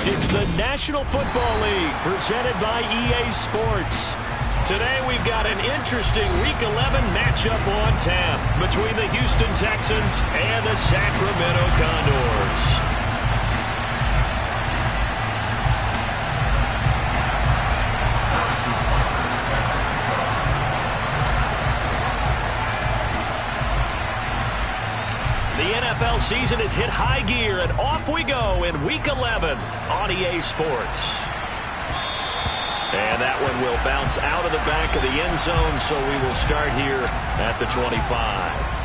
It's the National Football League presented by EA Sports. Today we've got an interesting Week 11 matchup on tap between the Houston Texans and the Sacramento Condors. The NFL season has hit high gear, and off we go in Week 11 on EA Sports. And that one will bounce out of the back of the end zone, so we will start here at the 25.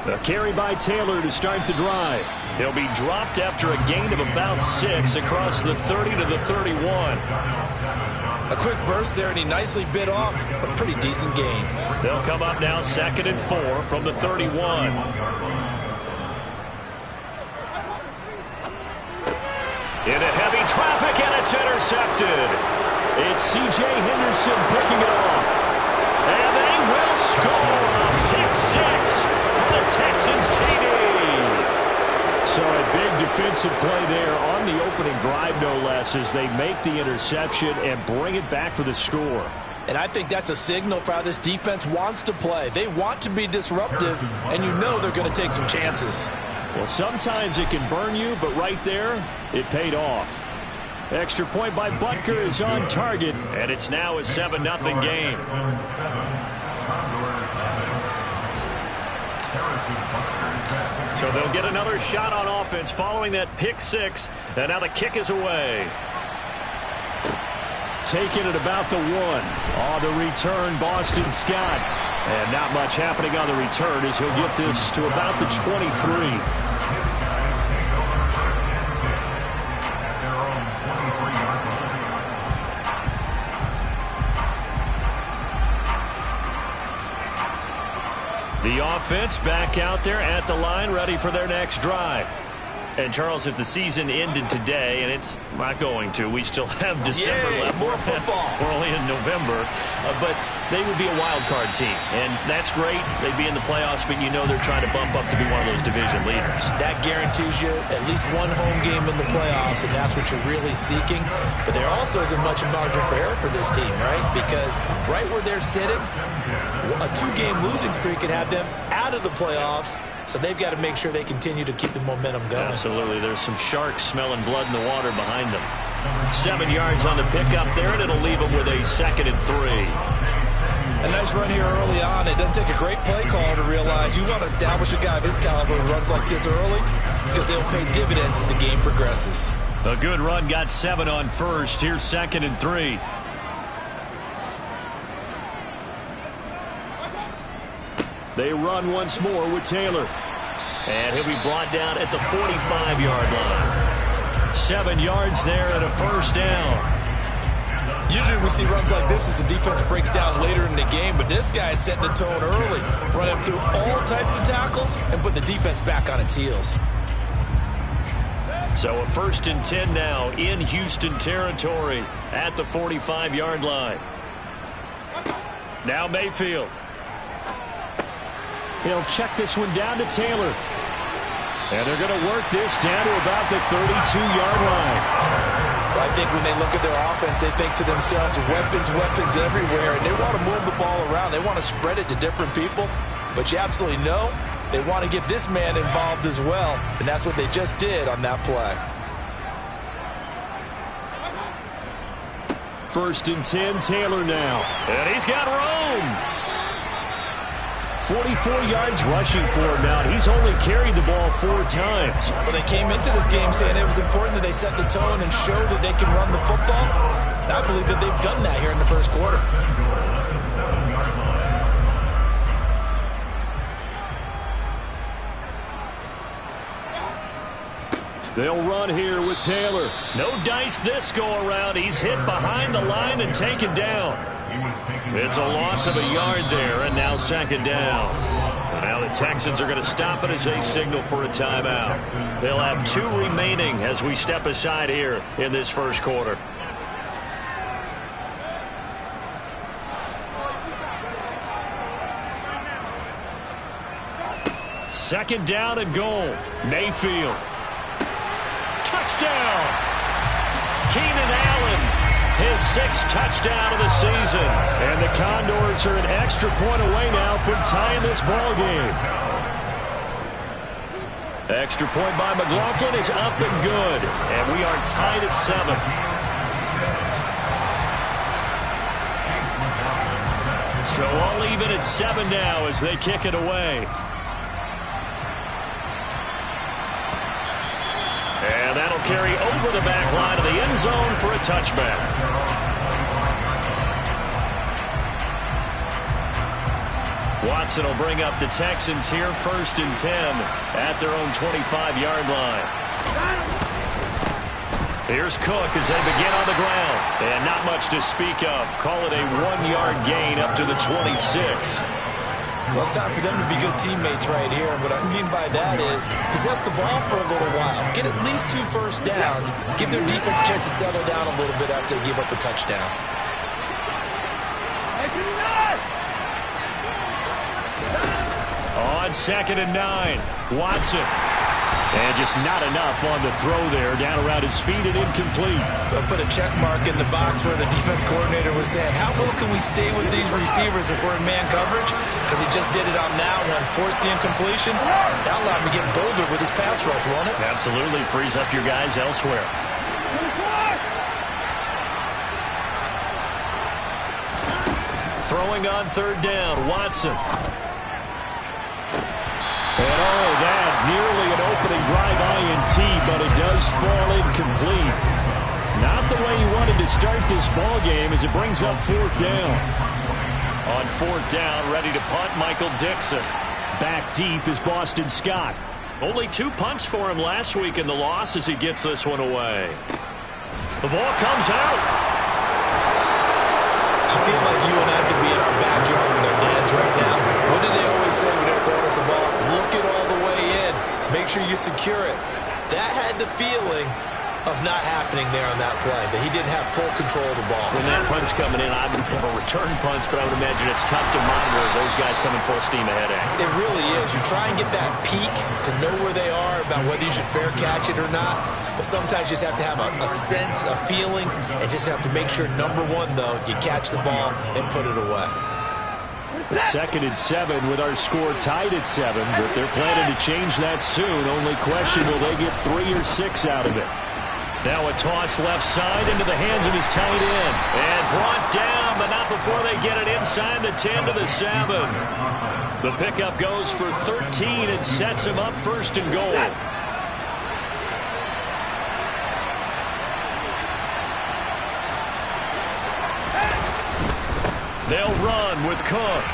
A carry by Taylor to start the drive. He'll be dropped after a gain of about 6 across the 30 to the 31. A quick burst there, and he nicely bit off a pretty decent gain. They'll come up now 2nd and 4 from the 31. Into heavy traffic, and it's intercepted. It's C.J. Henderson picking it off. And they will score. Pick 6. The Texans TD. So a big defensive play there on the opening drive, no less, as they make the interception and bring it back for the score. And I think that's a signal for how this defense wants to play. They want to be disruptive, and you know they're going to take some chances. Well, sometimes it can burn you, but right there, it paid off. Extra point by Butker is on target, and it's now a 7-0 game. So they'll get another shot on offense following that pick 6, and now the kick is away. Taken at about the 1. On the return, Boston Scott. And not much happening on the return as he'll get this to about the 23. The offense back out there at the line, ready for their next drive. And, Charles, if the season ended today, and it's not going to, we still have December left. More football. We're only in November. But they would be a wild card team. And that's great. They'd be in the playoffs, but you know they're trying to bump up to be one of those division leaders. That guarantees you at least one home game in the playoffs, and that's what you're really seeking. But there also isn't much margin for error for this team, right? Because right where they're sitting, a 2-game losing streak could have them out of the playoffs. So they've got to make sure they continue to keep the momentum going. Absolutely. There's some sharks smelling blood in the water behind them. 7 yards on the pickup there, and it'll leave them with a 2nd and 3. A nice run here early on. It doesn't take a great play caller to realize you want to establish a guy of his caliber who runs like this early because they'll pay dividends as the game progresses. A good run, got 7 on first. Here's 2nd and 3. They run once more with Taylor. And he'll be brought down at the 45-yard line. 7 yards there and a first down. Usually we see runs like this as the defense breaks down later in the game, but this guy is setting the tone early, running through all types of tackles and putting the defense back on its heels. So a 1st and 10 now in Houston territory at the 45-yard line. Now Mayfield. He'll check this one down to Taylor. And they're going to work this down to about the 32-yard line. Well, I think when they look at their offense, they think to themselves, weapons everywhere, and they want to move the ball around. They want to spread it to different people. But you absolutely know they want to get this man involved as well, and that's what they just did on that play. 1st and 10, Taylor now. And he's got room. 44 yards rushing for him now. He's only carried the ball 4 times. Well, they came into this game saying it was important that they set the tone and show that they can run the football. And I believe that they've done that here in the first quarter. They'll run here with Taylor. No dice this go around. He's hit behind the line and taken down. It's a loss of a yard there, and now 2nd down. Now the Texans are going to stop it as they signal for a timeout. They'll have 2 remaining as we step aside here in this first quarter. Second down and goal. Mayfield. Touchdown. Keenan Allen, his 6th touchdown of the season. And the Condors are an extra point away now from tying this ball game. Extra point by McLaughlin is up and good. And we are tied at 7. So all even at 7 now as they kick it away. And that'll carry over the back line of the end zone for a touchback. Watson will bring up the Texans here 1st and 10 at their own 25-yard line. Here's Cook as they begin on the ground. And not much to speak of. Call it a 1-yard gain up to the 26. Well, it's time for them to be good teammates right here. And what I mean by that is possess the ball for a little while. Get at least 2 first downs. Give their defense a chance to settle down a little bit after they give up a touchdown. On 2nd and 9, Watson. And just not enough on the throw there. Down around his feet and incomplete. They'll put a check mark in the box where the defense coordinator was saying, how well can we stay with these receivers if we're in man coverage? Because he just did it on that one, forced the incompletion. That allowed him to get bolder with his pass rush, won't it? Absolutely. Frees up your guys elsewhere. Throwing on 3rd down, Watson. And oh, that nearly an opening drive INT, but it does fall incomplete. Not the way he wanted to start this ball game as it brings up 4th down. On 4th down, ready to punt, Michael Dixon. Back deep is Boston Scott. Only 2 punts for him last week in the loss as he gets this one away. The ball comes out. I feel like you and I could be in our backyard with our dads right now. What do they always say when they're throwing us the ball? Look it all the way in. Make sure you secure it. That had the feeling of not happening there on that play, that he didn't have full control of the ball. When that punt's coming in, I would have a return punch, but I would imagine it's tough to monitor those guys coming full steam ahead at. It really is. You try and get that peek to know where they are, about whether you should fair catch it or not, but sometimes you just have to have a sense, a feeling, and just have to make sure, number one, though, you catch the ball and put it away. 2nd and 7 with our score tied at 7, but they're planning to change that soon. Only question, will they get 3 or 6 out of it? Now a toss left side into the hands of his tight end. And brought down, but not before they get it inside the 10 to the 7. The pickup goes for 13 and sets him up 1st and goal. They'll run with Cook.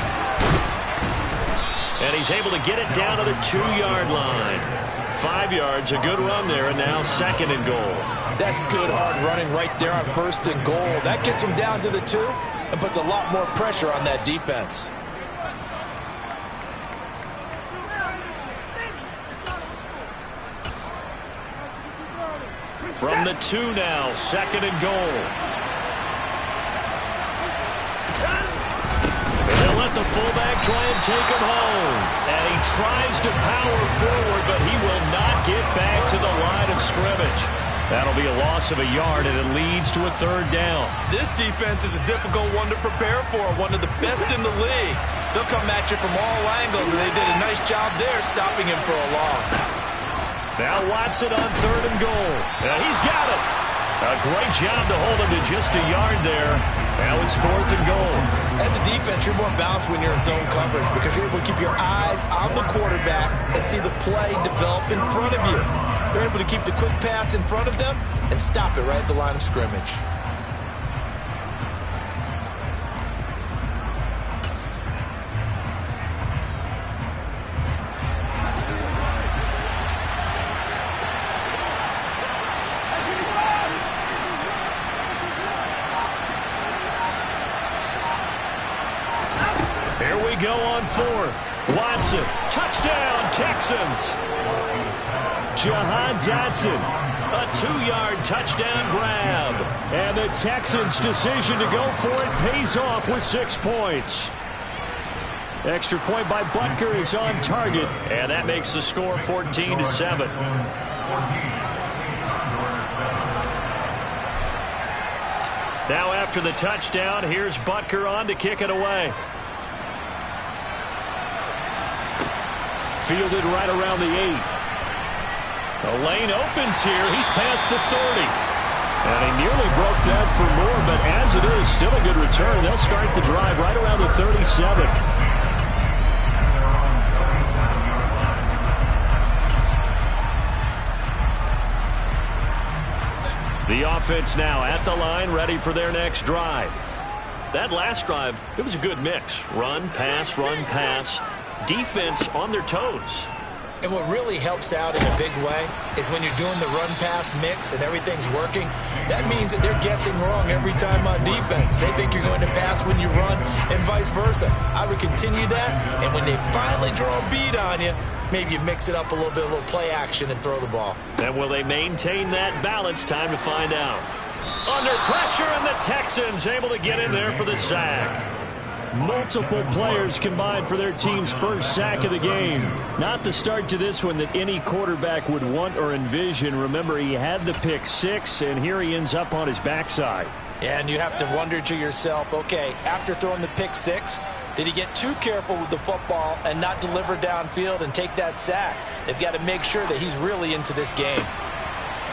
And he's able to get it down to the 2-yard line. 5 yards, a good run there, and now 2nd and goal. That's good hard running right there on 1st and goal. That gets him down to the 2 and puts a lot more pressure on that defense. From the 2 now, 2nd and goal. They'll let the fullback try and take him home. And he tries to power forward, but he will not get back to the line of scrimmage. That'll be a loss of a yard, and it leads to a 3rd down. This defense is a difficult one to prepare for, one of the best in the league. They'll come at you from all angles, and they did a nice job there stopping him for a loss. Now Watson on 3rd and goal. And he's got it. A great job to hold him to just a yard there. Now it's 4th and goal. As a defense, you're more balanced when you're in zone coverage because you're able to keep your eyes on the quarterback and see the play develop in front of you. They're able to keep the quick pass in front of them and stop it right at the line of scrimmage. Here we go on 4th. Watson Dotson. Touchdown, Texans. Jahan Dotson, a 2-yard touchdown grab. And the Texans' decision to go for it pays off with 6 points. Extra point by Butker is on target, and that makes the score 14-7. Now after the touchdown, here's Butker on to kick it away. Fielded right around the 8. The lane opens here. He's past the 30. And he nearly broke that for more, but as it is, still a good return. They'll start the drive right around the 37. The offense now at the line, ready for their next drive. That last drive, it was a good mix. Run, pass, defense on their toes. And what really helps out in a big way is when you're doing the run-pass mix and everything's working, that means that they're guessing wrong every time on defense. They think you're going to pass when you run and vice versa. I would continue that, and when they finally draw a bead on you, maybe you mix it up a little bit, a little play action, and throw the ball. And will they maintain that balance? Time to find out. Under pressure, and the Texans able to get in there for the sack. Multiple players combined for their team's first sack of the game. Not the start to this one that any quarterback would want or envision. Remember, he had the pick 6, and here he ends up on his backside. Yeah, and you have to wonder to yourself, okay, after throwing the pick 6, did he get too careful with the football and not deliver downfield and take that sack? They've got to make sure that he's really into this game.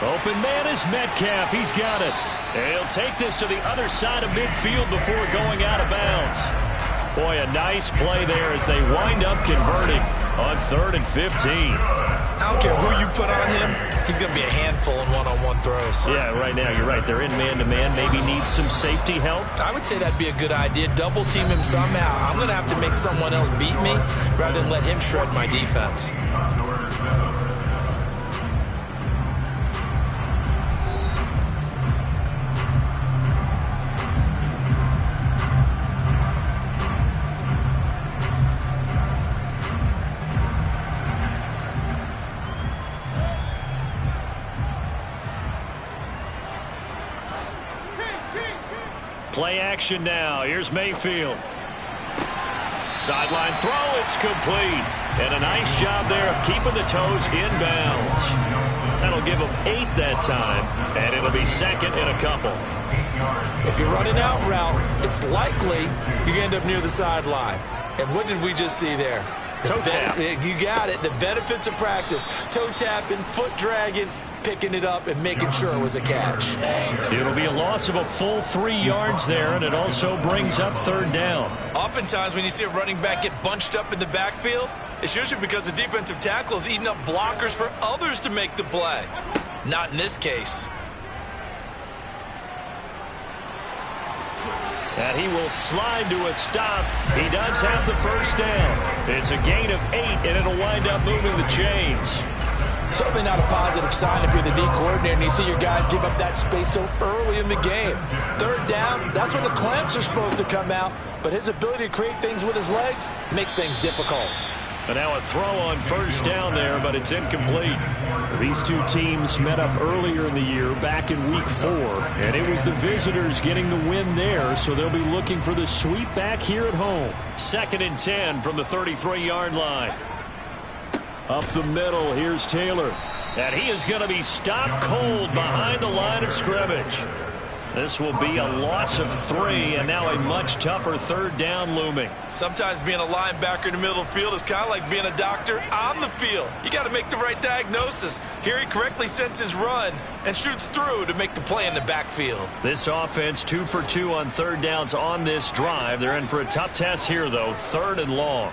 Open man is Metcalf. He's got it. And he'll take this to the other side of midfield before going out of bounds. Boy, a nice play there as they wind up converting on 3rd and 15. I don't care who you put on him. He's going to be a handful in one-on-one throws. Yeah, right now, you're right. They're in man-to-man. Maybe need some safety help. I would say that'd be a good idea. Double team him somehow. I'm going to have to make someone else beat me rather than let him shred my defense. Play action now. Here's Mayfield. Sideline throw. It's complete. And a nice job there of keeping the toes inbounds. That'll give him 8 that time. And it'll be 2nd and a couple. If you're running out route, it's likely you're going to end up near the sideline. And what did we just see there? Toe tap. You got it. The benefits of practice. Toe tapping, foot dragging, picking it up and making sure it was a catch. It'll be a loss of a full 3 yards there, and it also brings up 3rd down. Oftentimes when you see a running back get bunched up in the backfield, it's usually because the defensive tackle is eating up blockers for others to make the play. Not in this case. And he will slide to a stop. He does have the 1st down. It's a gain of 8, and it'll wind up moving the chains. Certainly not a positive sign if you're the D coordinator and you see your guys give up that space so early in the game. 3rd down, that's when the clamps are supposed to come out, but his ability to create things with his legs makes things difficult. And now a throw on 1st down there, but it's incomplete. These two teams met up earlier in the year, back in Week 4, and it was the visitors getting the win there, so they'll be looking for the sweep back here at home. 2nd and 10 from the 33-yard line. Up the middle, here's Taylor. And he is going to be stopped cold behind the line of scrimmage. This will be a loss of 3, and now a much tougher 3rd down looming. Sometimes being a linebacker in the middle of the field is kind of like being a doctor on the field. You got to make the right diagnosis. Here he correctly sends his run and shoots through to make the play in the backfield. This offense 2 for 2 on 3rd downs on this drive. They're in for a tough test here, though. 3rd and long.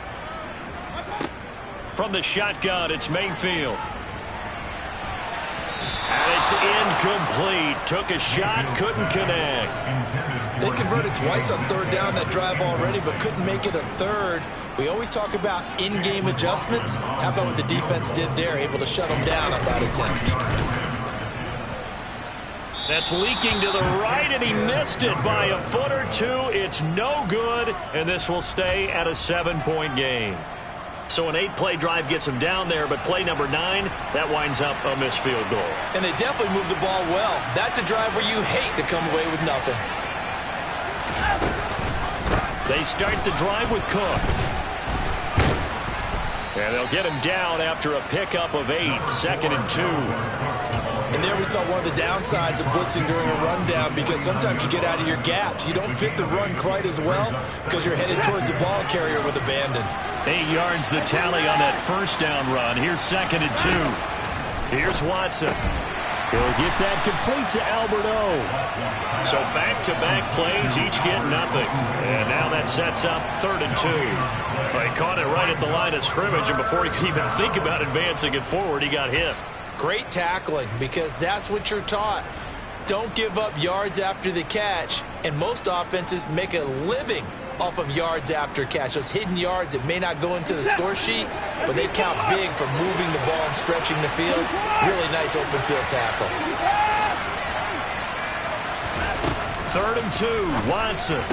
From the shotgun, it's Mayfield. And it's incomplete. Took a shot, couldn't connect. They converted twice on 3rd down that drive already, but couldn't make it a 3rd. We always talk about in-game adjustments. How about what the defense did there, able to shut them down on that attempt? That's leaking to the right, and he missed it by a foot or 2. It's no good, and this will stay at a 7-point game. So an 8-play drive gets him down there, but play number 9, that winds up a missed field goal. And they definitely moved the ball well. That's a drive where you hate to come away with nothing. They start the drive with Cook. And they'll get him down after a pickup of 8, 2nd and 2. And there we saw one of the downsides of blitzing during a rundown, because sometimes you get out of your gaps. You don't fit the run quite as well because you're headed towards the ball carrier with abandon. 8 yards the tally on that first down run. Here's 2nd and 2. Here's Watson. He'll get that complete to Alberto. So back-to-back plays, each get nothing. And now that sets up 3rd and 2. He caught it right at the line of scrimmage, and before he could even think about advancing it forward, he got hit. Great tackling, because that's what you're taught. Don't give up yards after the catch, and most offenses make a living off of yards after catch. Those hidden yards that may not go into the score sheet, but they count big for moving the ball and stretching the field. Really nice open field tackle. 3rd and 2, Watson.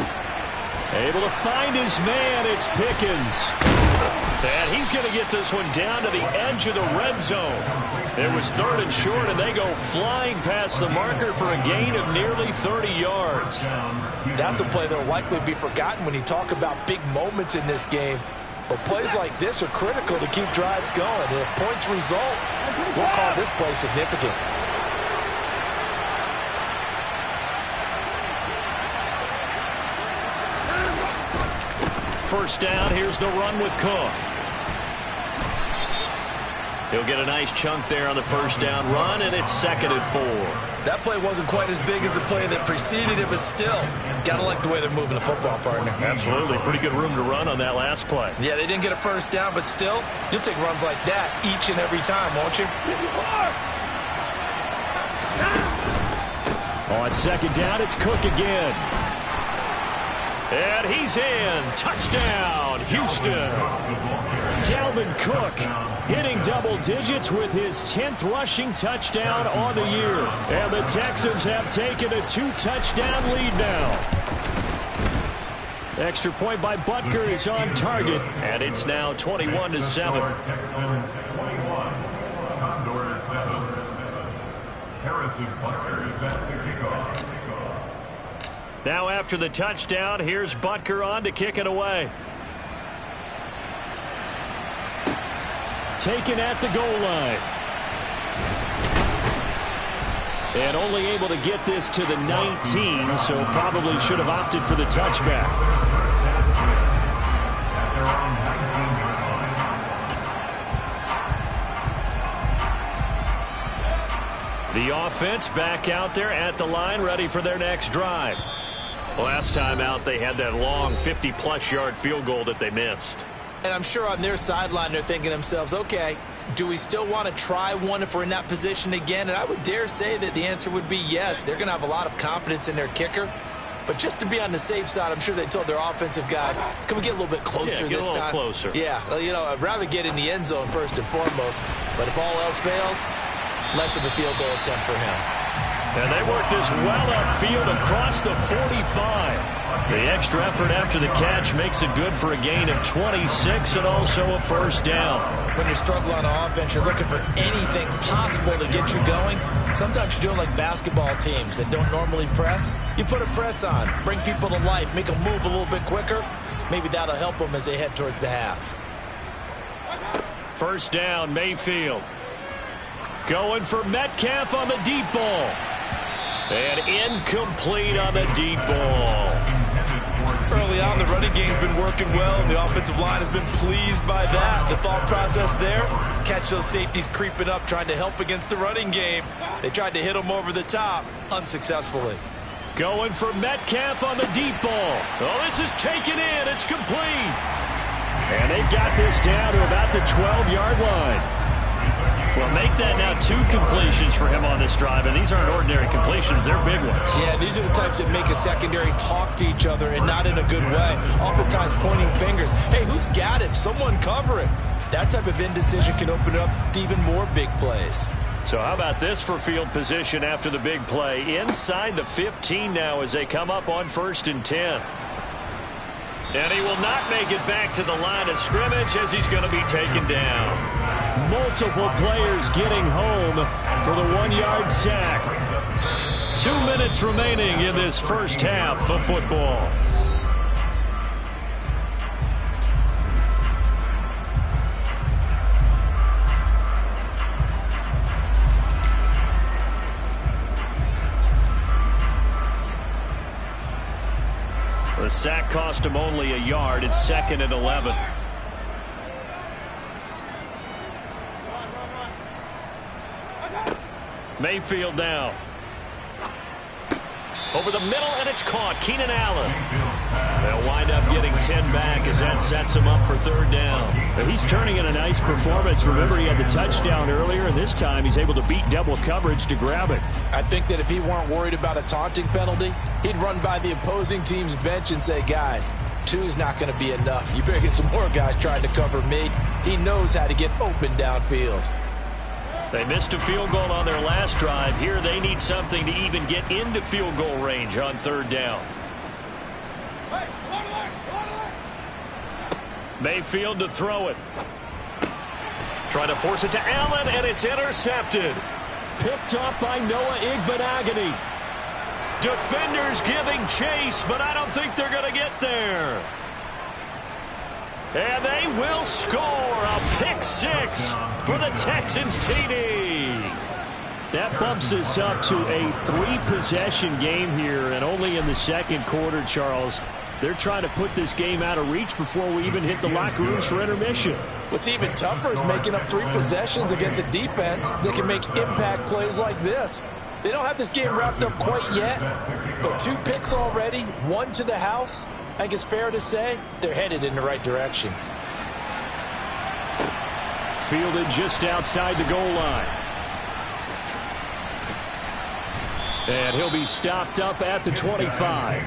Able to find his man, it's Pickens. And he's going to get this one down to the edge of the red zone. It was 3rd and short, and they go flying past the marker for a gain of nearly 30 yards. That's a play that will likely be forgotten when you talk about big moments in this game. But plays like this are critical to keep drives going. And if points result, we'll call this play significant. First down, here's the run with Cook. He'll get a nice chunk there on the first down run, and it's 2nd and 4. That play wasn't quite as big as the play that preceded it, but still, got to like the way they're moving the football, partner. Absolutely. Pretty good room to run on that last play. Yeah, they didn't get a first down, but still, you'll take runs like that each and every time, won't you? On 2nd down, it's Cook again. And he's in. Touchdown, Houston. Dalvin Cook hitting double digits with his 10th rushing touchdown on the year. And the Texans have taken a 2-touchdown lead now. Extra point by Butker is on target, and it's now 21-7. Condors 7. Harrison Butker is set to kick off. Now after the touchdown, here's Butker on to kick it away. Taken at the goal line. And only able to get this to the 19, so probably should have opted for the touchback. The offense back out there at the line, ready for their next drive. Last time out, they had that long 50-plus yard field goal that they missed. And I'm sure on their sideline, they're thinking to themselves, okay, do we still want to try one if we're in that position again? And I would dare say that the answer would be yes. They're going to have a lot of confidence in their kicker. But just to be on the safe side, I'm sure they told their offensive guys, can we get a little bit closer this time? Get a little closer. Yeah, well, you know, I'd rather get in the end zone first and foremost. But if all else fails, less of a field goal attempt for him. And they work this well upfield across the 45. The extra effort after the catch makes it good for a gain of 26 and also a first down. When you're struggling on offense, you're looking for anything possible to get you going. Sometimes you're doing like basketball teams that don't normally press. You put a press on, bring people to life, make them move a little bit quicker. Maybe that'll help them as they head towards the half. First down, Mayfield. Going for Metcalf on the deep ball. And incomplete on the deep ball. Early on, the running game's been working well, and the offensive line has been pleased by that. The thought process there, catch those safeties creeping up, trying to help against the running game. They tried to hit them over the top, unsuccessfully. Going for Metcalf on the deep ball. Oh, this is taken in. It's complete. And they've got this down to about the 12-yard line. Well, make that now 2 completions for him on this drive, and these aren't ordinary completions. They're big ones. Yeah, these are the types that make a secondary talk to each other and not in a good way. Oftentimes pointing fingers. Hey, who's got it? Someone cover it. That type of indecision can open up to even more big plays. So how about this for field position after the big play? Inside the 15 now as they come up on 1st and 10. And he will not make it back to the line of scrimmage as he's going to be taken down. Multiple players getting home for the 1-yard sack. 2 minutes remaining in this first half of football. The sack cost him only a yard. It's 2nd and 11. Mayfield now. Over the middle, and it's caught. Keenan Allen. They'll wind up getting 10 back as that sets him up for 3rd down. He's turning in a nice performance. Remember, he had the touchdown earlier, and this time he's able to beat double coverage to grab it. I think that if he weren't worried about a taunting penalty, he'd run by the opposing team's bench and say, guys, 2's not going to be enough. You better get some more guys trying to cover me. He knows how to get open downfield. They missed a field goal on their last drive. Here they need something to even get into field goal range on 3rd down. Mayfield to throw it. Trying to force it to Allen, and it's intercepted. Picked up by Noah Igbenogany. Defenders giving chase, but I don't think they're going to get there. And they will score a pick 6 for the Texans TD. That bumps us up to a 3-possession game here, and only in the 2nd quarter, Charles. They're trying to put this game out of reach before we even hit the locker rooms for intermission. What's even tougher is making up 3 possessions against a defense that can make impact plays like this. They don't have this game wrapped up quite yet, but 2 picks already, 1 to the house. I think it's fair to say they're headed in the right direction. Fielded just outside the goal line. And he'll be stopped up at the 25.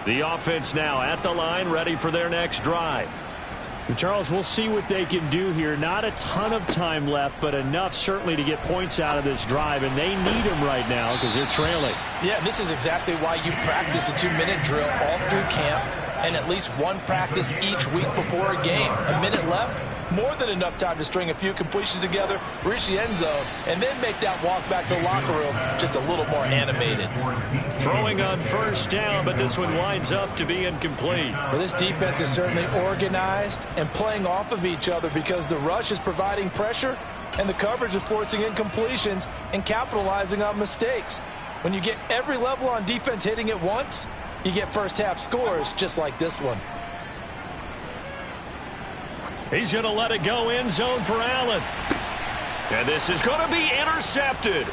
The offense now at the line, ready for their next drive. Charles, we'll see what they can do here. Not a ton of time left, but enough certainly to get points out of this drive, and they need them right now because they're trailing. Yeah, this is exactly why you practice a 2-minute drill all through camp and at least 1 practice each week before a game. A minute left, more than enough time to string a few completions together, reach the end zone, and then make that walk back to the locker room just a little more animated. Throwing on 1st down, but this one winds up to be incomplete. Well, this defense is certainly organized and playing off of each other because the rush is providing pressure and the coverage is forcing incompletions and capitalizing on mistakes. When you get every level on defense hitting at once, you get first-half scores just like this one. He's going to let it go end zone for Allen. And this is going to be intercepted.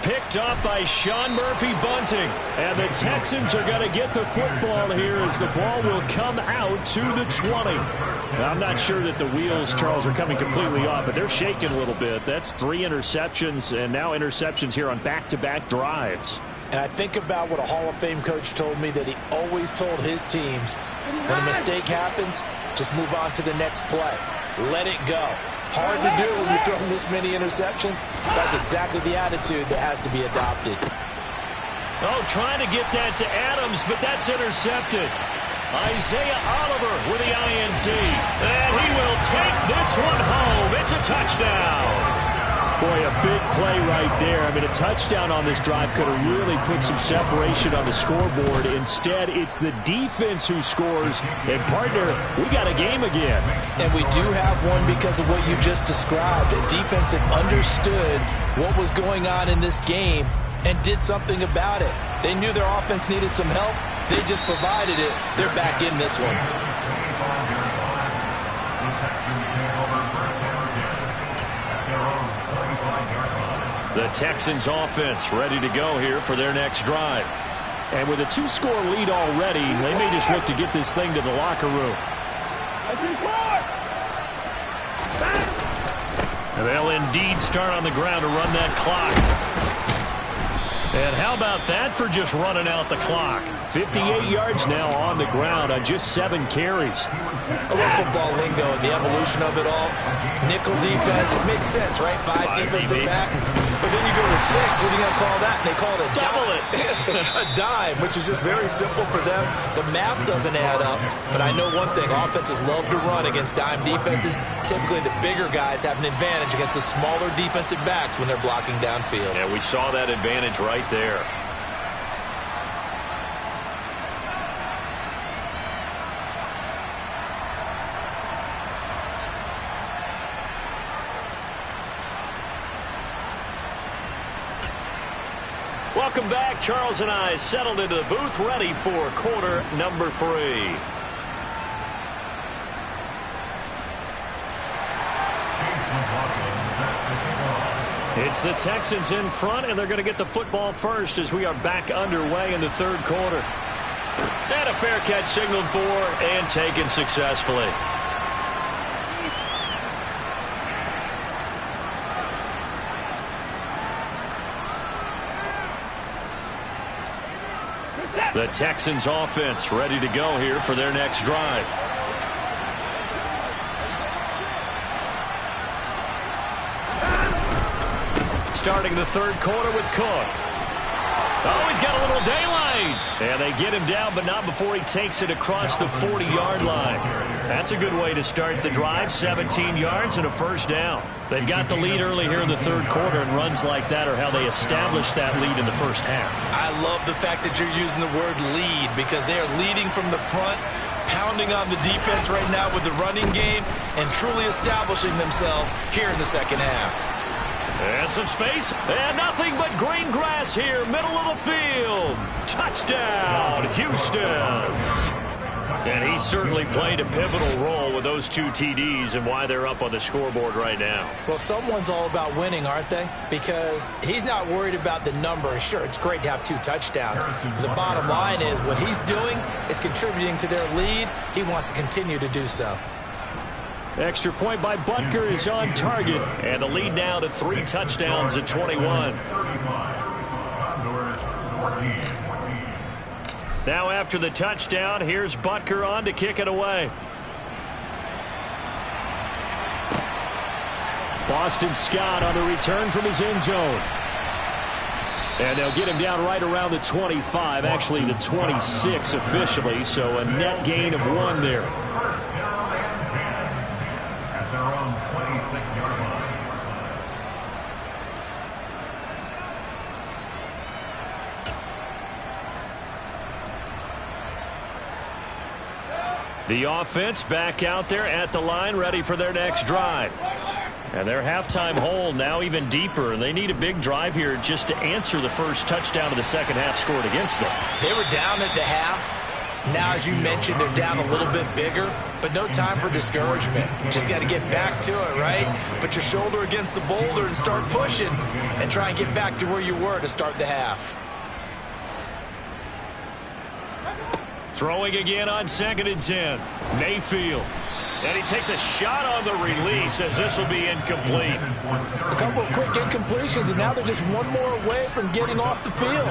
Picked up by Sean Murphy-Bunting. And the Texans are going to get the football here as the ball will come out to the 20. Now, I'm not sure that the wheels, Charles, are coming completely off, but they're shaking a little bit. That's 3 interceptions, and now interceptions here on back-to-back drives. And I think about what a Hall of Fame coach told me that he always told his teams, when a mistake happens, just move on to the next play. Let it go. Hard to do when you're throwing this many interceptions. That's exactly the attitude that has to be adopted. Oh, trying to get that to Adams, but that's intercepted. Isaiah Oliver with the INT. And he will take this one home. It's a touchdown. Boy, a big play right there. I mean, a touchdown on this drive could have really put some separation on the scoreboard. Instead, it's the defense who scores. And, partner, we got a game again. And we do have one because of what you just described. A defense that understood what was going on in this game and did something about it. They knew their offense needed some help. They just provided it. They're back in this one. The Texans offense ready to go here for their next drive. And with a 2-score lead already, they may just look to get this thing to the locker room. And they'll indeed start on the ground to run that clock. And how about that for just running out the clock? 58 yards now on the ground on just 7 carries. I love football lingo and the evolution of it all. Nickel defense, it makes sense, right? 5 defensive backs. But then you go to 6. What are you going to call that? And they call it a double dime. A dime, which is just very simple for them. The math doesn't add up. But I know one thing. Offenses love to run against dime defenses. Typically, the bigger guys have an advantage against the smaller defensive backs when they're blocking downfield. Yeah, we saw that advantage right there. Welcome back. Charles and I settled into the booth, ready for quarter number 3. It's the Texans in front, and they're going to get the football first as we are back underway in the 3rd quarter. And a fair catch signaled for and taken successfully. The Texans offense ready to go here for their next drive. Starting the 3rd quarter with Cook. Oh, he's got a little daylight. And they get him down, but not before he takes it across the 40-yard line. That's a good way to start the drive. 17 yards and a first down. They've got the lead early here in the 3rd quarter, and runs like that are how they establish that lead in the first half. I love the fact that you're using the word lead because they are leading from the front, pounding on the defense right now with the running game, and truly establishing themselves here in the 2nd half. And some space, and nothing but green grass here, middle of the field. Touchdown, Houston. And he certainly played a pivotal role with those 2 TDs and why they're up on the scoreboard right now. Well, someone's all about winning, aren't they? Because he's not worried about the number. Sure, it's great to have 2 touchdowns. But the bottom line is what he's doing is contributing to their lead. He wants to continue to do so. Extra point by Butker is on target, and the lead now to 3 touchdowns at 21. Now after the touchdown, here's Butker on to kick it away. Boston Scott on the return from his end zone. And they'll get him down right around the 25, actually the 26 officially, so a net gain of 1 there. The offense back out there at the line, ready for their next drive. And their halftime hole now even deeper. They need a big drive here just to answer the first touchdown of the 2nd half scored against them. They were down at the half. Now, as you mentioned, they're down a little bit bigger, but no time for discouragement. Just got to get back to it, right? Put your shoulder against the boulder and start pushing and try and get back to where you were to start the half. Throwing again on 2nd and 10. Mayfield. And he takes a shot on the release as this will be incomplete. A couple of quick incompletions, and now they're just 1 more away from getting off the field.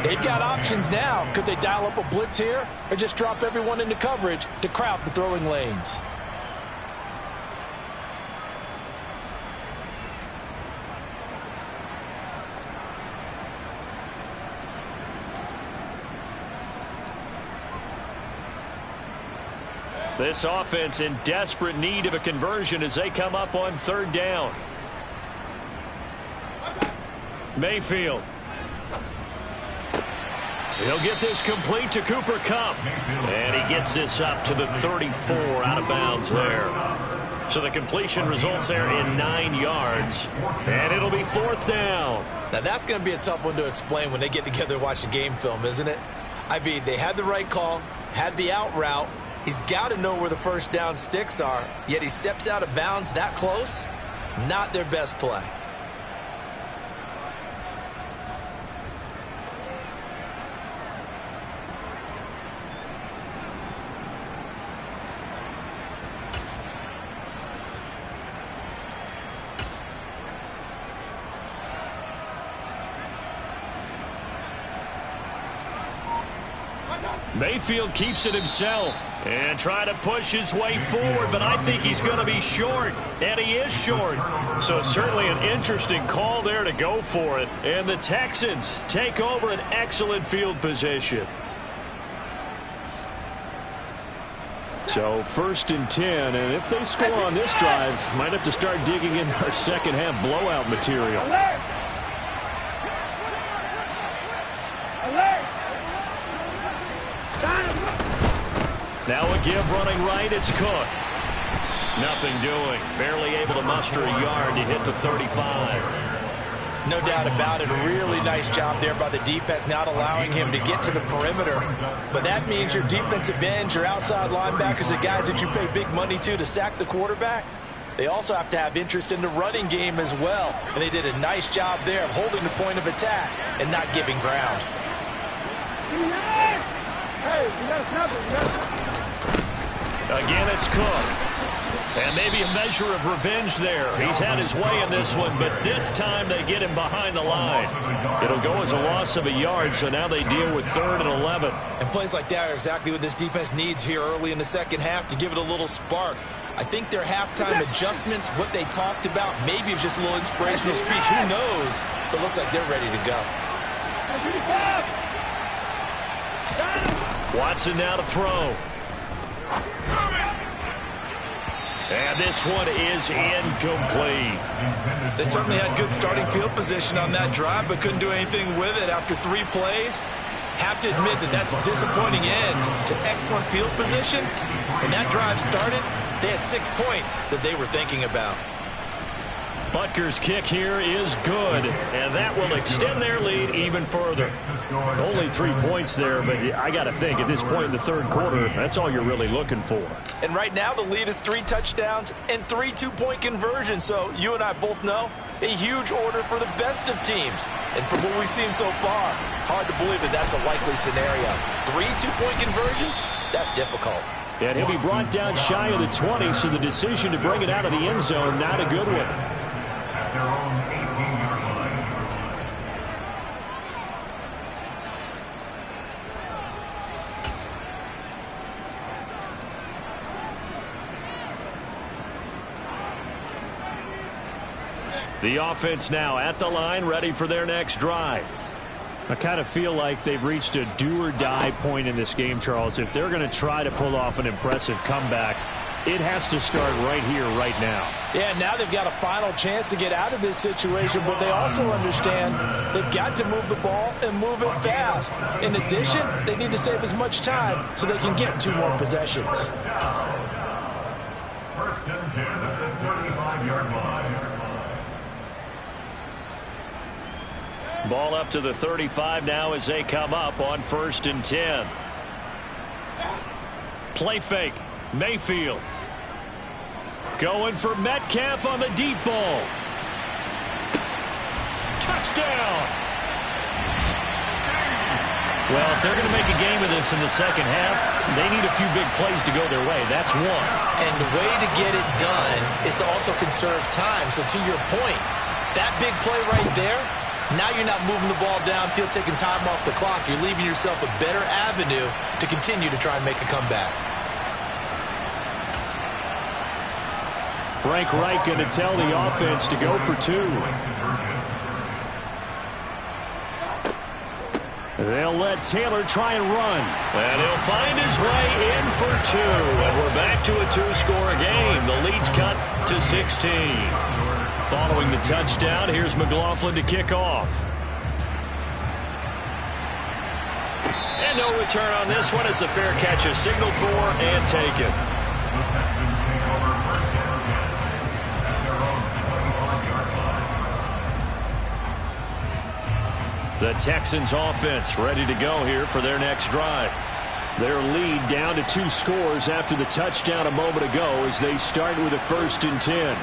They've got options now. Could they dial up a blitz here or just drop everyone into coverage to crowd the throwing lanes? This offense in desperate need of a conversion as they come up on 3rd down. Mayfield. He'll get this complete to Cooper Kupp. And he gets this up to the 34 out of bounds there. So the completion results there in 9 yards. And it'll be 4th down. Now that's going to be a tough one to explain when they get together and watch the game film, isn't it? I mean, they had the right call, had the out route. He's got to know where the first down sticks are, yet he steps out of bounds that close. Not their best play. Mayfield keeps it himself and trying to push his way forward, but I think he's going to be short, and he is short. So certainly an interesting call there to go for it. And the Texans take over an excellent field position. So 1st and 10, and if they score on this drive, might have to start digging in our second half blowout material. Now a give running right, it's Cook. Nothing doing. Barely able to muster a yard to hit the 35. No doubt about it. A really nice job there by the defense, not allowing him to get to the perimeter. But that means your defensive ends, your outside linebackers, the guys that you pay big money to sack the quarterback, they also have to have interest in the running game as well. And they did a nice job there of holding the point of attack and not giving ground. Hey, you got to snap it. Again, it's Cook. And maybe a measure of revenge there. He's had his way in this one, but this time they get him behind the line. It'll go as a loss of a yard, so now they deal with 3rd and 11. And plays like that are exactly what this defense needs here early in the second half to give it a little spark. I think their halftime adjustment, what they talked about, maybe it's just a little inspirational speech. Who knows? But it looks like they're ready to go. Watson now to throw. And this one is incomplete. They certainly had good starting field position on that drive, but couldn't do anything with it after 3 plays. Have to admit that that's a disappointing end to excellent field position. When that drive started, they had 6 points that they were thinking about. Butker's kick here is good, and that will extend their lead even further. Only 3 points there, but I got to think at this point in the 3rd quarter, that's all you're really looking for. And right now the lead is 3 touchdowns and 3 two-point conversions. So you and I both know a huge order for the best of teams. And from what we've seen so far, hard to believe that that's a likely scenario. 3 two-point conversions? That's difficult. And he'll be brought down shy of the 20, so the decision to bring it out of the end zone, not a good one. Their own 18-yard line. The offense now at the line, ready for their next drive. I kind of feel like they've reached a do-or-die point in this game, Charles. If they're going to try to pull off an impressive comeback, it has to start right here, right now. Yeah, now they've got a final chance to get out of this situation, but they also understand they've got to move the ball and move it fast. In addition, they need to save as much time so they can get 2 more possessions. 1st and 10 at the 35-yard line. Ball up to the 35 now as they come up on 1st and 10. Play fake. Mayfield. Going for Metcalf on the deep ball. Touchdown! Well, if they're going to make a game of this in the second half, they need a few big plays to go their way. That's one. And the way to get it done is to also conserve time. So to your point, that big play right there, now you're not moving the ball downfield, taking time off the clock. You're leaving yourself a better avenue to continue to try and make a comeback. Frank Reich going to tell the offense to go for 2. They'll let Taylor try and run. And he'll find his way in for 2. And we're back to a 2-score game. The lead's cut to 16. Following the touchdown, here's McLaughlin to kick off. And no return on this one as the fair catch is signaled for and taken. The Texans offense ready to go here for their next drive. Their lead down to 2 scores after the touchdown a moment ago as they start with a 1st and 10.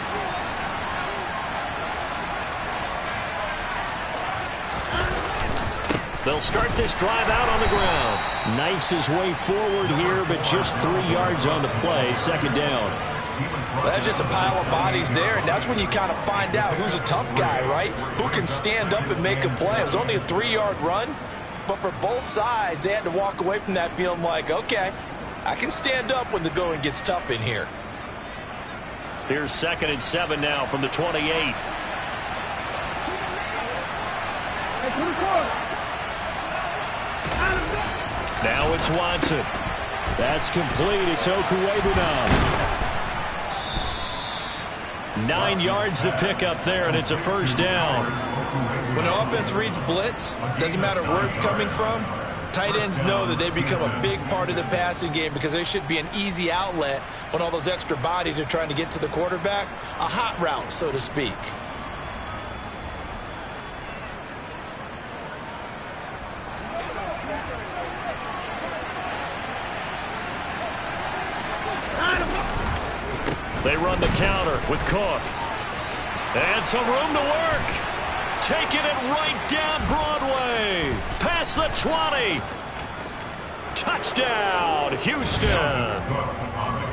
They'll start this drive out on the ground. Knifes his way forward here, but just 3 yards on the play. 2nd down. Well, that's just a pile of bodies there, and that's when you kind of find out who's a tough guy, right? Who can stand up and make a play. It was only a 3-yard run, But for both sides, they had to walk away from that feeling like, okay, I can stand up when the going gets tough in here. Here's 2nd and 7 now from the 28. Now it's Watson. That's complete. It's HOU. 9 yards to pick up there, and it's a first down. When an offense reads blitz, doesn't matter where it's coming from, tight ends know that they become a big part of the passing game because there should be an easy outlet when all those extra bodies are trying to get to the quarterback. A hot route, so to speak. They run the counter with Cook. And some room to work. Taking it right down Broadway. Past the 20. Touchdown, Houston.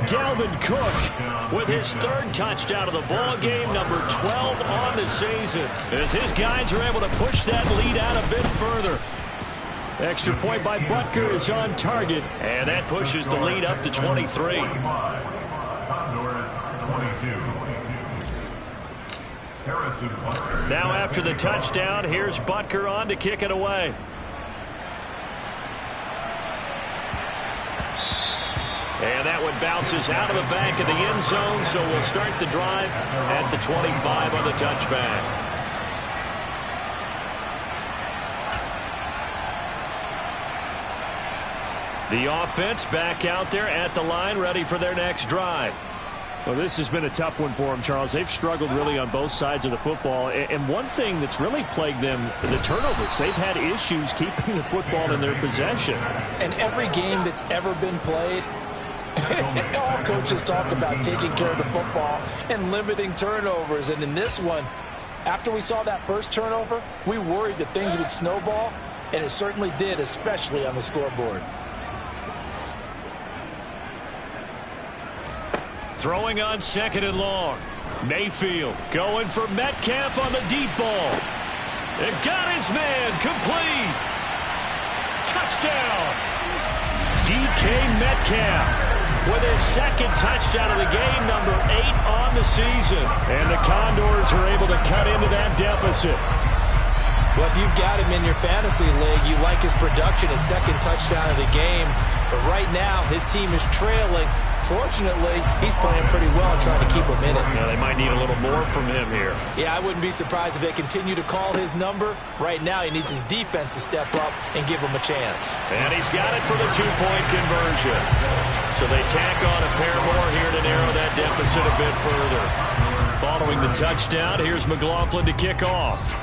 Dalvin Cook with his 3rd touchdown of the ball game, number 12 on the season, as his guys are able to push that lead out a bit further. Extra point by Butker is on target, and that pushes the lead up to 23. Condors 22. Now after the touchdown, here's Butker on to kick it away. And that one bounces out of the back of the end zone, so we'll start the drive at the 25 on the touchback. The offense back out there at the line, ready for their next drive. Well, this has been a tough one for them, Charles. They've struggled really on both sides of the football. And one thing that's really plagued them, the turnovers. They've had issues keeping the football in their possession. And every game that's ever been played, all coaches talk about taking care of the football and limiting turnovers. And in this one, after we saw that first turnover, we worried that things would snowball, and it certainly did, especially on the scoreboard. Throwing on 2nd and long. Mayfield going for Metcalf on the deep ball. It got his man complete. Touchdown. DK Metcalf with his 2nd touchdown of the game, number 8 on the season. And the Condors are able to cut into that deficit. Well, if you've got him in your fantasy league, you like his production, his 2nd touchdown of the game. But right now, his team is trailing. Fortunately, he's playing pretty well and trying to keep him in it. Yeah, they might need a little more from him here. Yeah, I wouldn't be surprised if they continue to call his number. Right now, he needs his defense to step up and give him a chance. And he's got it for the 2-point conversion. So they tack on a pair more here to narrow that deficit a bit further. Following the touchdown, here's McLaughlin to kick off.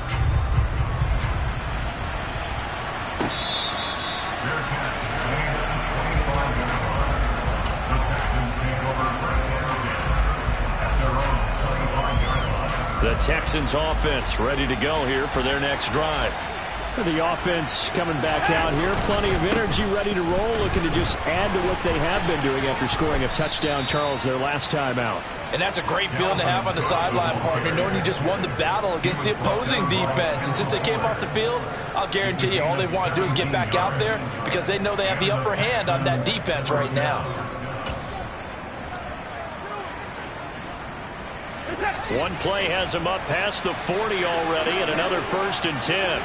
The Texans offense ready to go here for their next drive. The offense coming back out here. Plenty of energy, ready to roll, looking to just add to what they have been doing after scoring a touchdown, Charles, their last time out. And that's a great feeling to have on the sideline, partner, knowing you just won the battle against the opposing defense. And since they came off the field, I'll guarantee you all they want to do is get back out there because they know they have the upper hand on that defense right now. One play has him up past the 40 already, and another 1st and 10.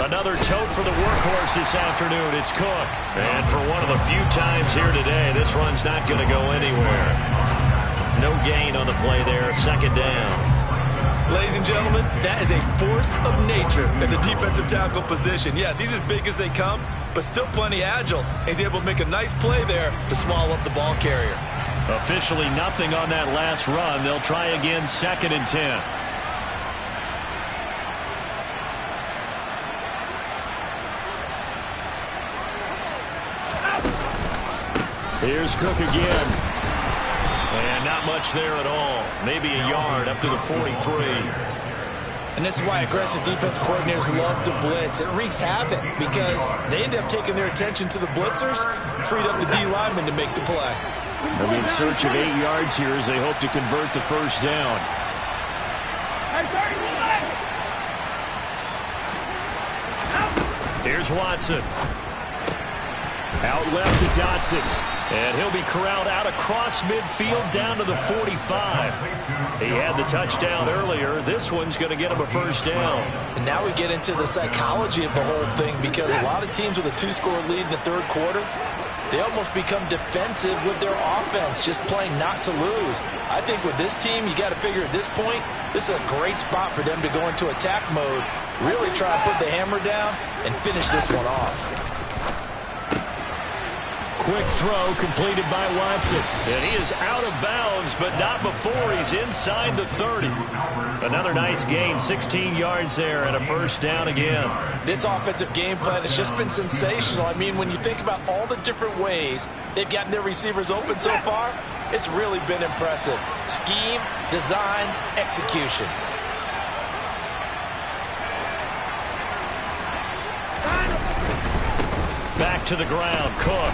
Another tote for the workhorse this afternoon. It's Cook. And for one of the few times here today, this run's not going to go anywhere. No gain on the play there. 2nd down. Ladies and gentlemen, that is a force of nature in the defensive tackle position. Yes, he's as big as they come, but still plenty agile. He's able to make a nice play there to swallow up the ball carrier. Officially nothing on that last run. They'll try again 2nd and 10. Here's Cook again. And not much there at all. Maybe a yard up to the 43. And this is why aggressive defense coordinators love to blitz. It wreaks havoc because they end up taking their attention to the blitzers, freed up the D lineman to make the play. They'll be in search of 8 yards here as they hope to convert the first down. Here's Watson. Out left to Dotson. And he'll be corralled out across midfield down to the 45. He had the touchdown earlier. This one's going to get him a first down. And now we get into the psychology of the whole thing, because a lot of teams with a 2-score lead in the third quarter, they almost become defensive with their offense, just playing not to lose. I think with this team, you got to figure at this point, this is a great spot for them to go into attack mode, really try to put the hammer down and finish this one off. Quick throw completed by Watson. And he is out of bounds, but not before he's inside the 30. Another nice gain, 16 yards there, and a first down again. This offensive game plan has just been sensational. I mean, when you think about all the different ways they've gotten their receivers open so far, it's really been impressive. Scheme, design, execution. Back to the ground, Cook.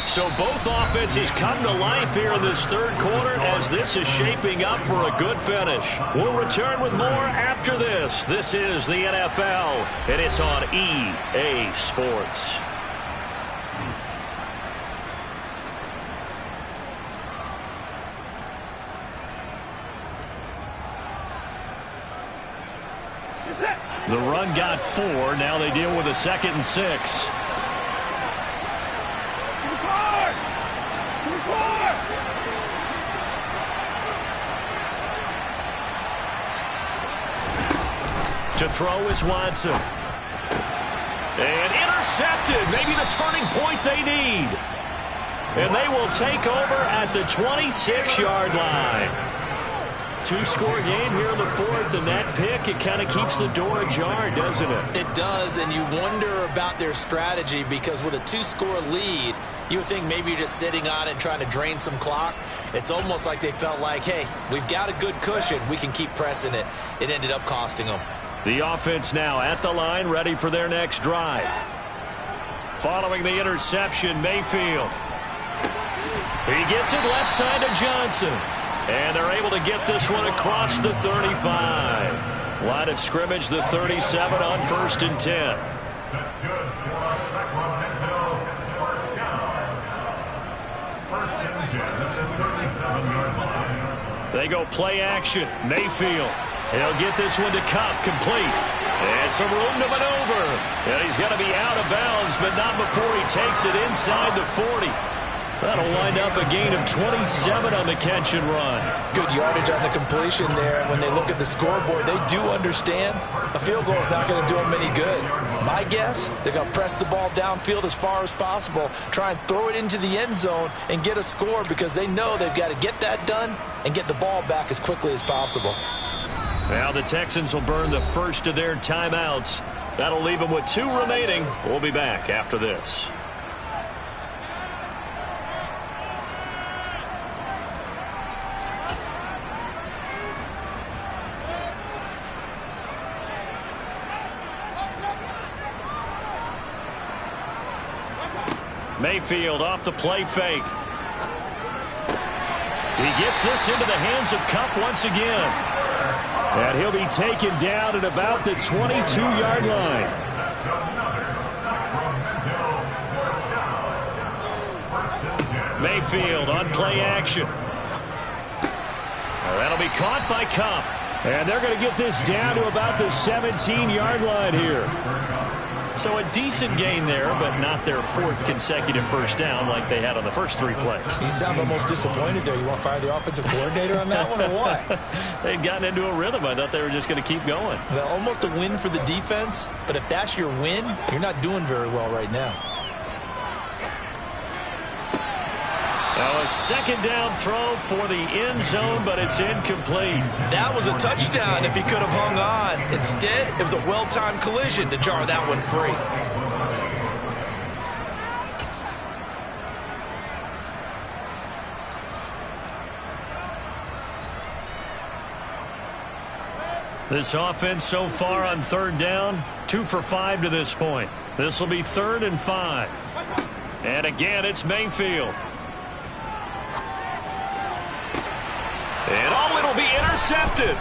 So both offenses come to life here in this third quarter as this is shaping up for a good finish. We'll return with more after this. This is the NFL, and it's on EA Sports. The run got 4. Now they deal with a 2nd and 6. To throw is Watson. And intercepted. Maybe the turning point they need. And they will take over at the 26-yard line. 2-score game here in the fourth, and that pick, it kind of keeps the door ajar, doesn't it? It does, and you wonder about their strategy, because with a 2-score lead, you would think maybe you're just sitting on it and trying to drain some clock. It's almost like they felt like, hey, we've got a good cushion. We can keep pressing it. It ended up costing them. The offense now at the line, ready for their next drive. Following the interception, Mayfield. He gets it left side to Johnson. And they're able to get this one across the 35. Line of scrimmage, the 37 on 1st and 10. That's good for Sacramento. First down. 1st and 10 at the 37-yard line. They go play action. Mayfield. He'll get this one to Cup, complete. And some room to maneuver. And he's going to be out of bounds, but not before he takes it inside the 40. That'll wind up a gain of 27 on the catch and run. Good yardage on the completion there. And when they look at the scoreboard, they do understand a field goal is not going to do them any good. My guess, they're going to press the ball downfield as far as possible, try and throw it into the end zone and get a score, because they know they've got to get that done and get the ball back as quickly as possible. Now the Texans will burn the first of their timeouts. That'll leave them with 2 remaining. We'll be back after this. Mayfield off the play fake. He gets this into the hands of Cup once again. And he'll be taken down at about the 22-yard line. Mayfield on play action. That'll be caught by Cup. And they're going to get this down to about the 17-yard line here. So a decent gain there, but not their 4th consecutive first down like they had on the first 3 plays. You sound almost disappointed there. You want to fire the offensive coordinator on that one, or what? They'd gotten into a rhythm. I thought they were just going to keep going. Well, almost a win for the defense, but if that's your win, you're not doing very well right now. Now a 2nd down throw for the end zone, but it's incomplete. That was a touchdown if he could have hung on. Instead, it was a well-timed collision to jar that one free. This offense so far on third down, 2 for 5 to this point. This will be 3rd and 5. And again, it's Mayfield. And it'll be intercepted.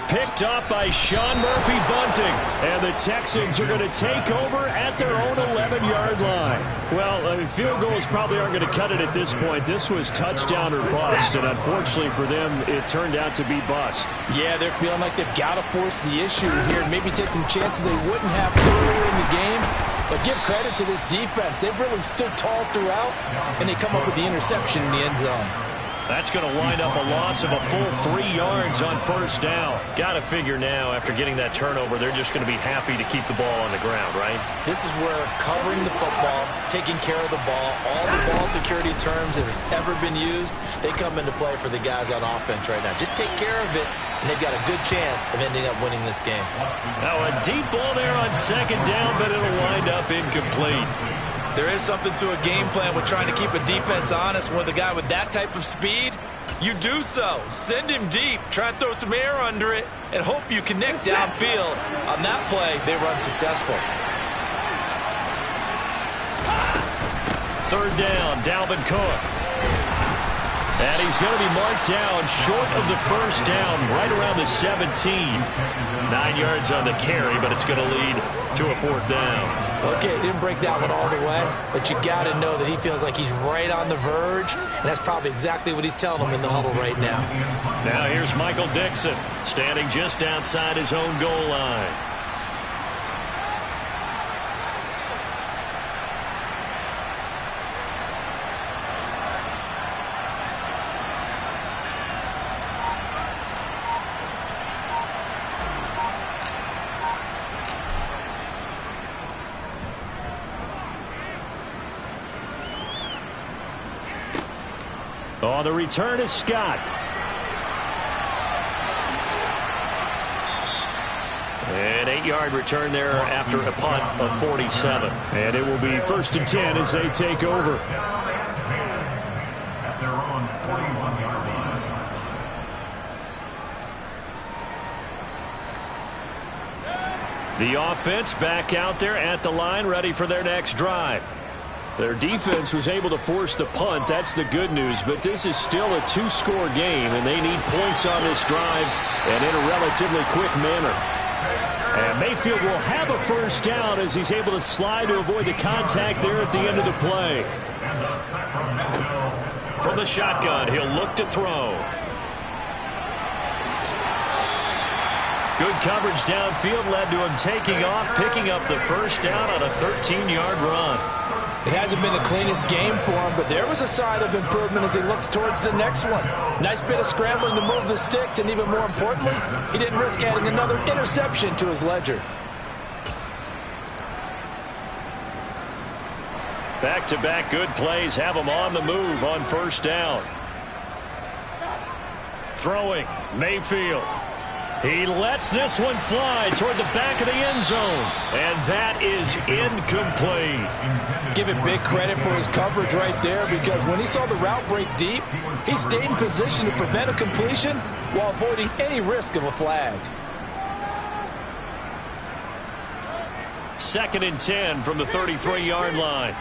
Picked up by Sean Murphy-Bunting. And the Texans are going to take over at their own 11-yard line. Well, I mean, field goals probably aren't going to cut it at this point. This was touchdown or bust, and unfortunately for them, it turned out to be bust. Yeah, they're feeling like they've got to force the issue here and maybe take some chances they wouldn't have earlier in the game. But give credit to this defense. They've really stood tall throughout, and they come up with the interception in the end zone. That's going to wind up a loss of a full 3 yards on first down. Got to figure now, after getting that turnover, they're just going to be happy to keep the ball on the ground, right? This is where covering the football, taking care of the ball, all the ball security terms that have ever been used, they come into play for the guys on offense right now. Just take care of it, and they've got a good chance of ending up winning this game. Now a deep ball there on second down, but it'll wind up incomplete. There is something to a game plan with trying to keep a defense honest. With a guy with that type of speed, you do so. Send him deep. Try and throw some air under it and hope you connect downfield. On that play, they run successful. 3rd down, Dalvin Cook. And he's going to be marked down short of the first down, right around the 17. 9 yards on the carry, but it's going to lead to a 4th down. Okay, he didn't break that one all the way, but you got to know that he feels like he's right on the verge, and that's probably exactly what he's telling them in the huddle right now. Now here's Michael Dixon, standing just outside his own goal line. Oh, the return is Scott. An 8-yard return there after a punt of 47. And it will be 1st and 10 as they take over. At their own 41-yard line. The offense back out there at the line, ready for their next drive. Their defense was able to force the punt. That's the good news. But this is still a 2-score game, and they need points on this drive and in a relatively quick manner. And Mayfield will have a first down as he's able to slide to avoid the contact there at the end of the play. From the shotgun, he'll look to throw. Good coverage downfield led to him taking off, picking up the first down on a 13-yard run. It hasn't been the cleanest game for him, but there was a sign of improvement as he looks towards the next one. Nice bit of scrambling to move the sticks, and even more importantly, he didn't risk adding another interception to his ledger. Back-to-back good plays have him on the move on first down. Throwing, Mayfield. He lets this one fly toward the back of the end zone. And that is incomplete. Give him big credit for his coverage right there, because when he saw the route break deep, he stayed in position to prevent a completion while avoiding any risk of a flag. 2nd and 10 from the 33-yard line.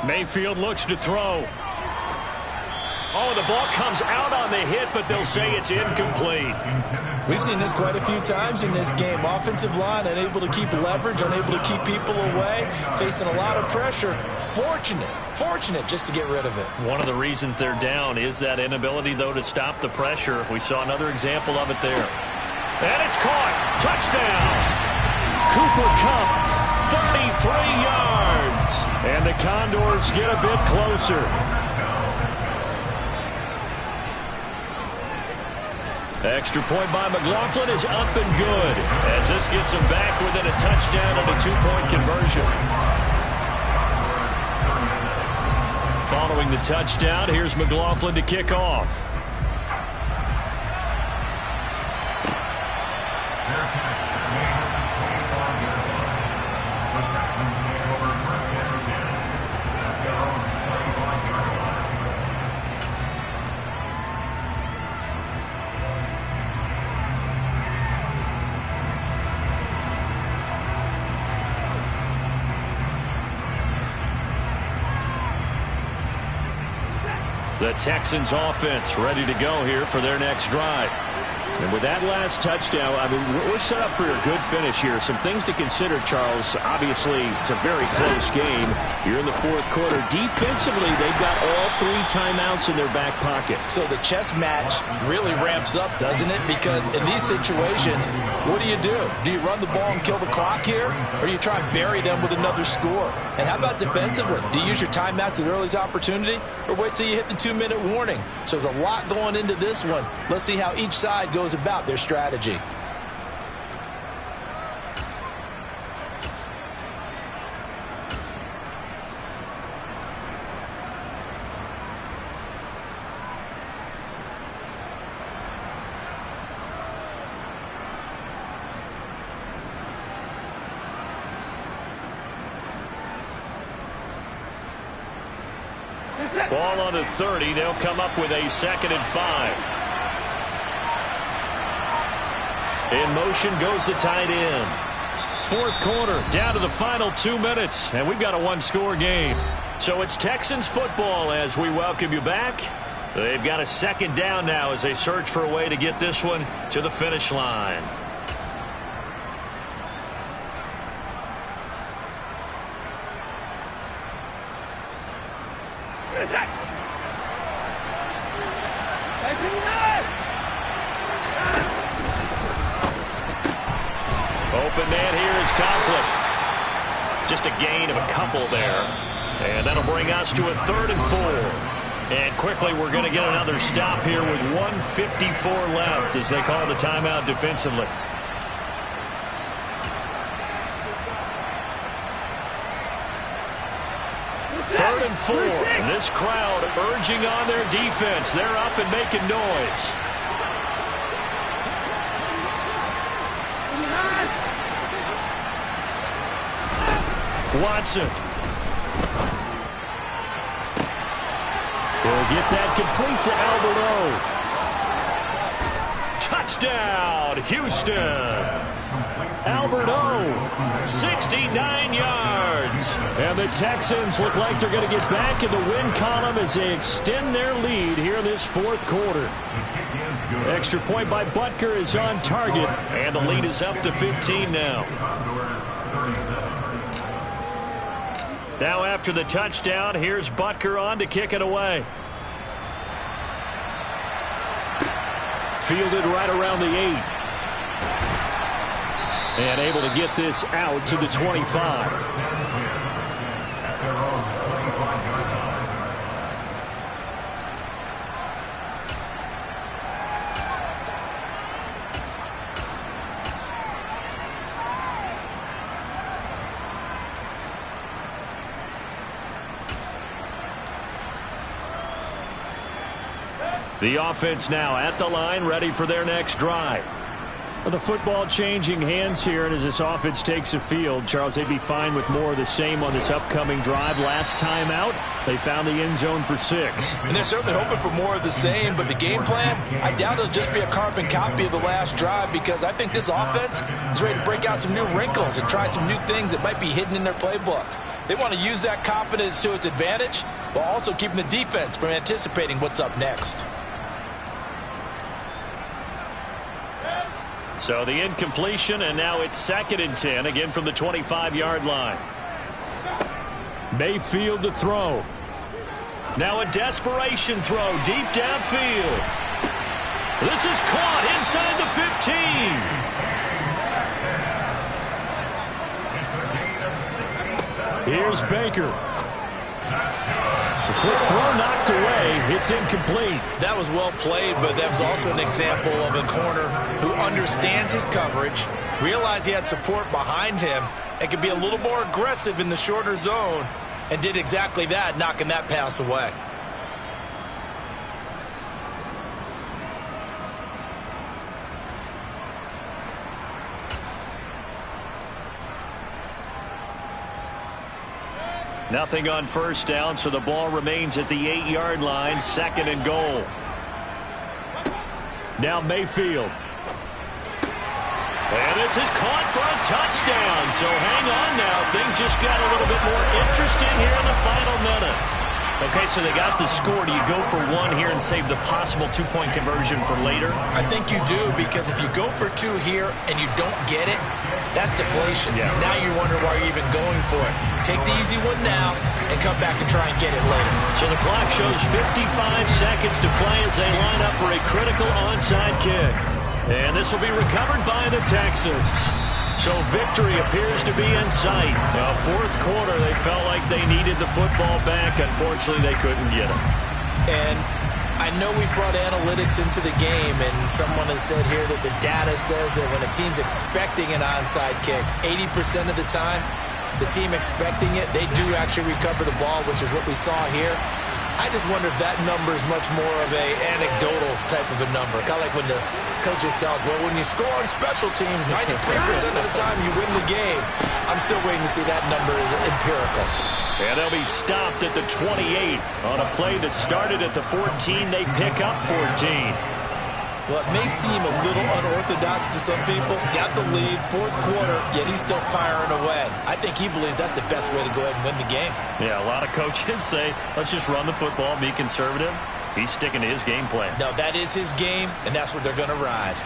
Mayfield looks to throw. Oh, the ball comes out on the hit, but they'll say it's incomplete. We've seen this quite a few times in this game. Offensive line unable to keep leverage, unable to keep people away, facing a lot of pressure. Fortunate just to get rid of it. One of the reasons they're down is that inability, though, to stop the pressure. We saw another example of it there. And it's caught. Touchdown. Cooper Kupp, 33 yards. And the Condors get a bit closer. Extra point by McLaughlin is up and good as this gets him back within a touchdown and a 2-point conversion. Following the touchdown, here's McLaughlin to kick off. The Texans offense ready to go here for their next drive. And with that last touchdown, I mean, we're set up for a good finish here. Some things to consider, Charles. Obviously, it's a very close game. You're in the fourth quarter. Defensively, they've got all 3 timeouts in their back pocket. So the chess match really ramps up, doesn't it? Because in these situations, what do? Do you run the ball and kill the clock here? Or do you try and bury them with another score? And how about defensively? Do you use your timeouts at earliest opportunity? Or wait till you hit the 2-minute warning? So there's a lot going into this one. Let's see how each side goes about their strategy. Ball on the 30. They'll come up with a 2nd and 5. In motion goes the tight end. Fourth quarter, down to the final 2 minutes, and we've got a 1-score game. So it's Texans football as we welcome you back. They've got a 2nd down now as they search for a way to get this one to the finish line. Open man here is Conklin. Just a gain of a couple there. And that'll bring us to a 3rd and 4. And quickly we're going to get another stop here with 1:54 left as they call the timeout defensively. Third and 4. This crowd urging on their defense. They're up and making noise. Watson. He'll get that complete to Albert O. Touchdown, Houston. Albert O, 69 yards. And the Texans look like they're going to get back in the win column as they extend their lead here in this fourth quarter. Extra point by Butker is on target, and the lead is up to 15 now. Now after the touchdown, here's Butker on to kick it away. Fielded right around the 8. And able to get this out to the 25. The offense now at the line, ready for their next drive. Well, the football changing hands here, and as this offense takes the field, Charles, they'd be fine with more of the same on this upcoming drive. Last time out, they found the end zone for 6. And they're certainly hoping for more of the same, but the game plan, I doubt it'll just be a carbon copy of the last drive, because I think this offense is ready to break out some new wrinkles and try some new things that might be hidden in their playbook. They want to use that confidence to its advantage, while also keeping the defense from anticipating what's up next. So the incompletion, and now it's 2nd and 10, again from the 25-yard line. Mayfield to throw. Now a desperation throw deep downfield. This is caught inside the 15. Here's Baker. The quick throw knocked away. It's incomplete. That was well played, but that was also an example of a corner who understands his coverage, realized he had support behind him, and could be a little more aggressive in the shorter zone, and did exactly that, knocking that pass away. Nothing on first down, so the ball remains at the 8-yard line, 2nd and goal. Now Mayfield. And this is caught for a touchdown. So hang on now. Things just got a little bit more interesting here in the final minute. Okay, so they got the score. Do you go for one here and save the possible two-point conversion for later? I think you do, because if you go for two here and you don't get it, that's deflation. Yeah. Now you wonder why you're even going for it. Take the easy one now and come back and try and get it later. So the clock shows 55 seconds to play as they line up for a critical onside kick. And this will be recovered by the Texans. So victory appears to be in sight. Now, fourth quarter, they felt like they needed the football back. Unfortunately, they couldn't get it. And I know we brought analytics into the game, and someone has said here that the data says that when a team's expecting an onside kick, 80% of the time, the team expecting it, they do actually recover the ball, which is what we saw here. I just wonder if that number is much more of a anecdotal type of a number. Kind of like when the coaches tell us, well, when you score on special teams, 93% of the time you win the game. I'm still waiting to see that number is empirical. And they'll be stopped at the 28 on a play that started at the 14. They pick up 14. Well, it may seem a little unorthodox to some people. Got the lead, fourth quarter, yet he's still firing away. I think he believes that's the best way to go ahead and win the game. Yeah, a lot of coaches say, let's just run the football, be conservative. He's sticking to his game plan. No, that is his game, and that's what they're going to ride.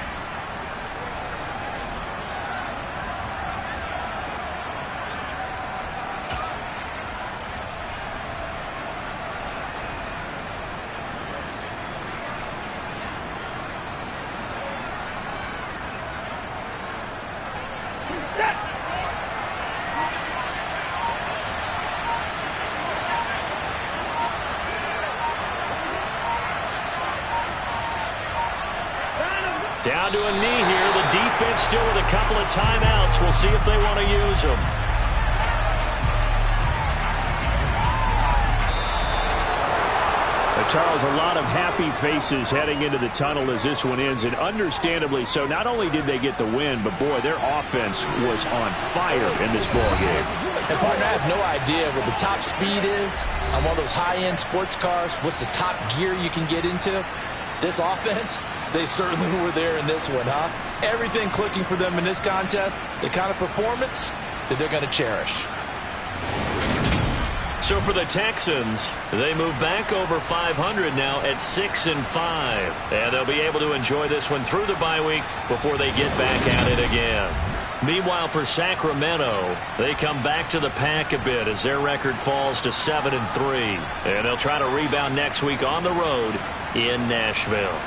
Down to a knee here. The defense still with a couple of timeouts. We'll see if they want to use them. Charles, a lot of happy faces heading into the tunnel as this one ends, and understandably so. Not only did they get the win, but, boy, their offense was on fire in this ball game. And, partner, I have no idea what the top speed is on one of those high-end sports cars. What's the top gear you can get into? This offense, they certainly were there in this one, huh? Everything clicking for them in this contest, the kind of performance that they're going to cherish. So for the Texans, they move back over 500 now at 6-5. And they'll be able to enjoy this one through the bye week before they get back at it again. Meanwhile, for Sacramento, they come back to the pack a bit as their record falls to 7-3. And they'll try to rebound next week on the road in Nashville.